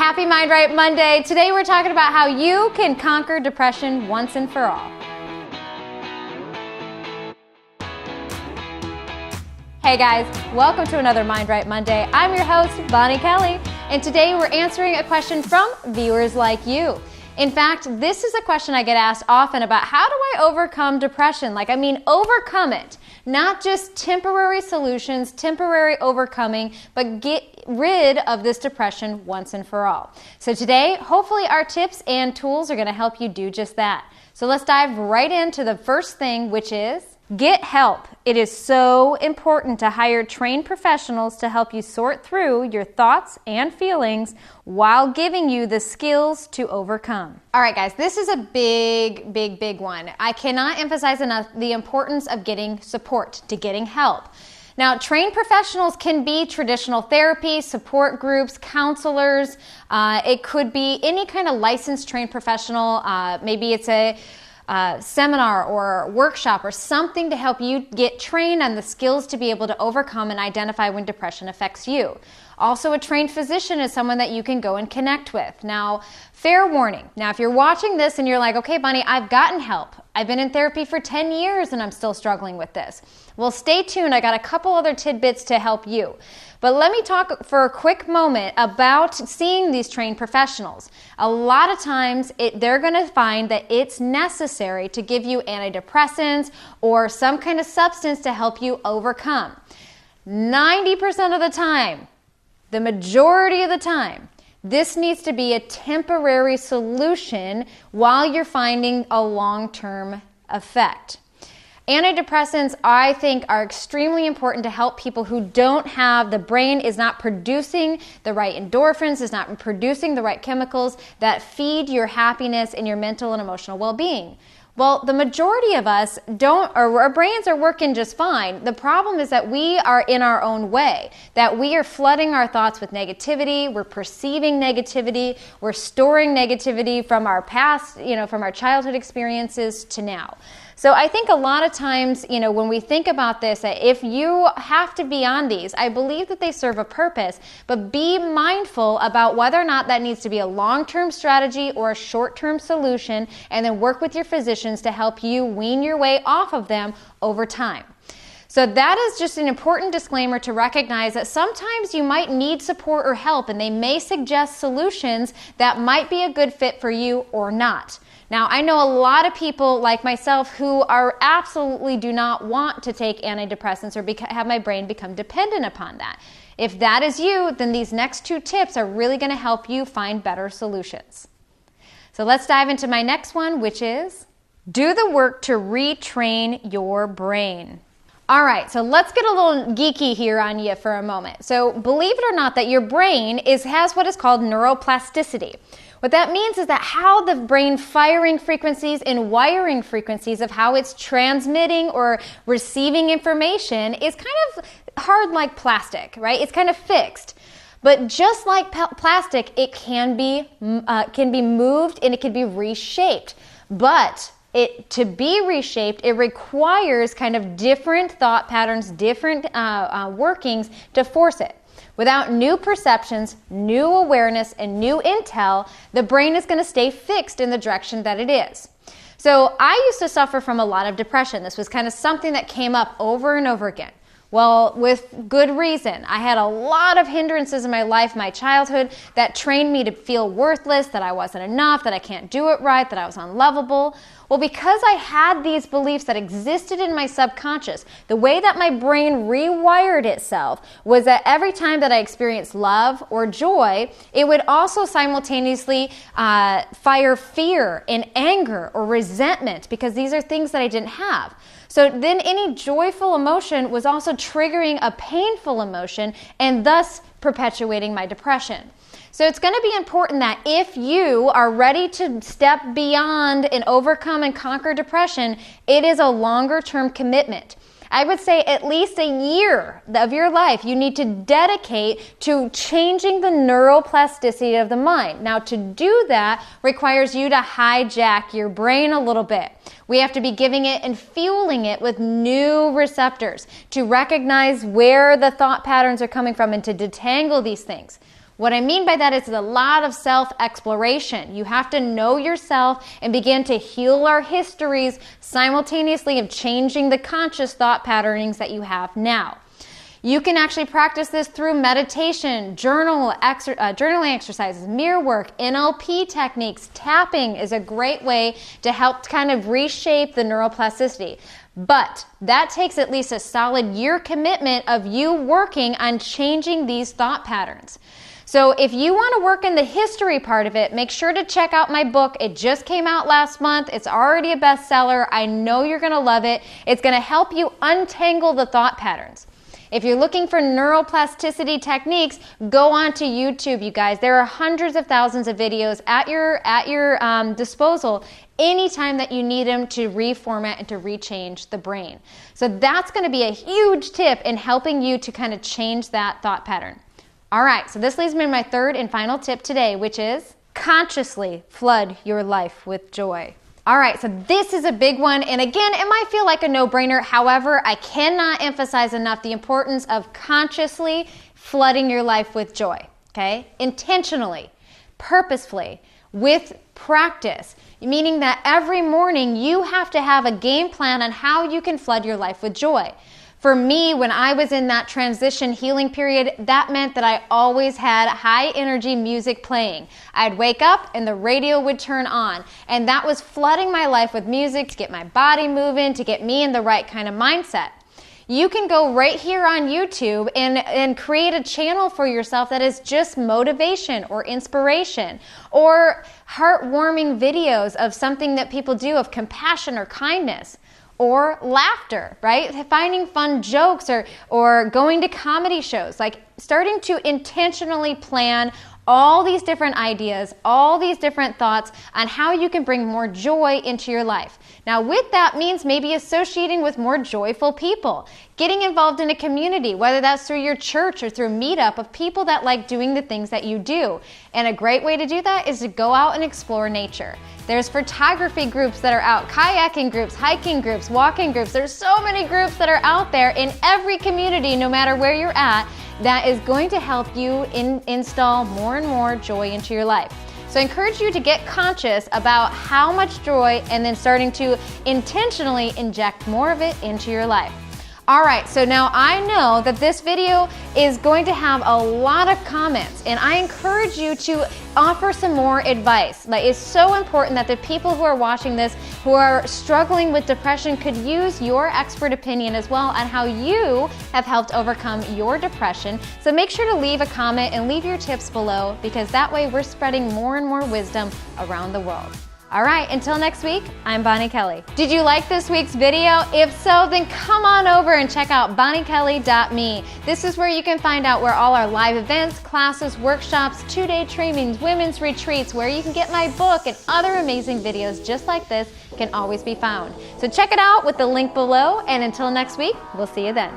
Happy Mind Right Monday. Today we're talking about how you can conquer depression once and for all. Hey guys, welcome to another Mind Right Monday. I'm your host, Bonnie Kelly, and today we're answering a question from viewers like you. In fact, this is a question I get asked often about how do I overcome depression? Overcome it. Not just temporary solutions, temporary overcoming, but get rid of this depression once and for all. So today, hopefully our tips and tools are going to help you do just that. So let's dive right into the first thing, which is get help. It is so important to hire trained professionals to help you sort through your thoughts and feelings while giving you the skills to overcome. All right, guys, this is a big one. I cannot emphasize enough the importance of getting support, to getting help. Now, trained professionals can be traditional therapy, support groups, counselors. It could be any kind of licensed trained professional. Maybe it's a seminar or workshop or something to help you get trained on the skills to be able to overcome and identify when depression affects you. Also, a trained physician is someone that you can go and connect with. Now, fair warning. Now, if you're watching this and you're like, okay, Bonnie, I've gotten help. I've been in therapy for 10 years and I'm still struggling with this. Well, stay tuned. I got a couple other tidbits to help you. But let me talk for a quick moment about seeing these trained professionals. A lot of times they're going to find that it's necessary to give you antidepressants or some kind of substance to help you overcome. 90% of the time, the majority of the time, this needs to be a temporary solution while you're finding a long-term effect. Antidepressants, I think, are extremely important to help people who don't have, the brain is not producing the right endorphins, is not producing the right chemicals that feed your happiness and your mental and emotional well-being. Well, the majority of us don't, or our brains are working just fine. The problem is that we are in our own way, that we are flooding our thoughts with negativity, we're perceiving negativity, we're storing negativity from our past, from our childhood experiences to now. So I think a lot of times, when we think about this, that if you have to be on these, I believe that they serve a purpose, but be mindful about whether or not that needs to be a long-term strategy or a short-term solution, and then work with your physicians to help you wean your way off of them over time. So that is just an important disclaimer to recognize that sometimes you might need support or help, and they may suggest solutions that might be a good fit for you or not. Now, I know a lot of people like myself who are absolutely do not want to take antidepressants or have my brain become dependent upon that. If that is you, then these next two tips are really going to help you find better solutions. So let's dive into my next one, which is do the work to retrain your brain. All right, so let's get a little geeky here on you for a moment. So believe it or not, that your brain has what is called neuroplasticity. What that means is that how the brain firing frequencies and wiring frequencies of how it's transmitting or receiving information is kind of hard like plastic, right? It's kind of fixed. But just like plastic, it can be moved and it can be reshaped. But to be reshaped, it requires kind of different thought patterns, different workings to force it. Without new perceptions, new awareness, and new intel, the brain is going to stay fixed in the direction that it is. So I used to suffer from a lot of depression. This was kind of something that came up over and over again. Well, with good reason. I had a lot of hindrances in my life, my childhood, that trained me to feel worthless, that I wasn't enough, that I can't do it right, that I was unlovable. Well, because I had these beliefs that existed in my subconscious, the way that my brain rewired itself was that every time that I experienced love or joy, it would also simultaneously fire fear and anger or resentment, because these are things that I didn't have. So then any joyful emotion was also triggering a painful emotion and thus perpetuating my depression. So it's going to be important that if you are ready to step beyond and overcome and conquer depression, it is a longer term commitment. I would say at least a year of your life you need to dedicate to changing the neuroplasticity of the mind. Now, to do that requires you to hijack your brain a little bit. We have to be giving it and fueling it with new receptors to recognize where the thought patterns are coming from and to detangle these things. What I mean by that is a lot of self-exploration. You have to know yourself and begin to heal our histories simultaneously of changing the conscious thought patternings that you have now. You can actually practice this through meditation, journaling exercises, mirror work, NLP techniques. Tapping is a great way to help kind of reshape the neuroplasticity. But that takes at least a solid year commitment of you working on changing these thought patterns. So if you want to work in the history part of it, make sure to check out my book. It just came out last month. It's already a bestseller. I know you're going to love it. It's going to help you untangle the thought patterns. If you're looking for neuroplasticity techniques, go on to YouTube, you guys. There are hundreds of thousands of videos at your disposal anytime that you need them to reformat and to rechange the brain. So that's going to be a huge tip in helping you to kind of change that thought pattern. All right, so this leads me to my third and final tip today, which is consciously flood your life with joy. All right, so this is a big one, and again, it might feel like a no-brainer. However, I cannot emphasize enough the importance of consciously flooding your life with joy, okay? Intentionally, purposefully, with practice, meaning that every morning you have to have a game plan on how you can flood your life with joy. For me, when I was in that transition healing period, that meant that I always had high energy music playing. I'd wake up and the radio would turn on, and that was flooding my life with music to get my body moving, to get me in the right kind of mindset. You can go right here on YouTube and create a channel for yourself that is just motivation or inspiration or heartwarming videos of something that people do of compassion or kindness. Or laughter, right? Finding fun jokes or going to comedy shows. Like starting to intentionally plan all these different ideas, all these different thoughts on how you can bring more joy into your life. Now with that means maybe associating with more joyful people, getting involved in a community, whether that's through your church or through meetup of people that like doing the things that you do. And a great way to do that is to go out and explore nature. There's photography groups that are out, kayaking groups, hiking groups, walking groups. There's so many groups that are out there in every community, no matter where you're at, that is going to help you install more and more joy into your life. So I encourage you to get conscious about how much joy and then starting to intentionally inject more of it into your life. All right, so now I know that this video is going to have a lot of comments, and I encourage you to offer some more advice. Like, it's so important that the people who are watching this, who are struggling with depression, could use your expert opinion as well on how you have helped overcome your depression. So make sure to leave a comment and leave your tips below, because that way we're spreading more and more wisdom around the world. All right, until next week, I'm Bonnie Kelly. Did you like this week's video? If so, then come on over and check out bonniekelly.me. This is where you can find out where all our live events, classes, workshops, 2-day trainings, women's retreats, where you can get my book and other amazing videos just like this can always be found. So check it out with the link below, and until next week, we'll see you then.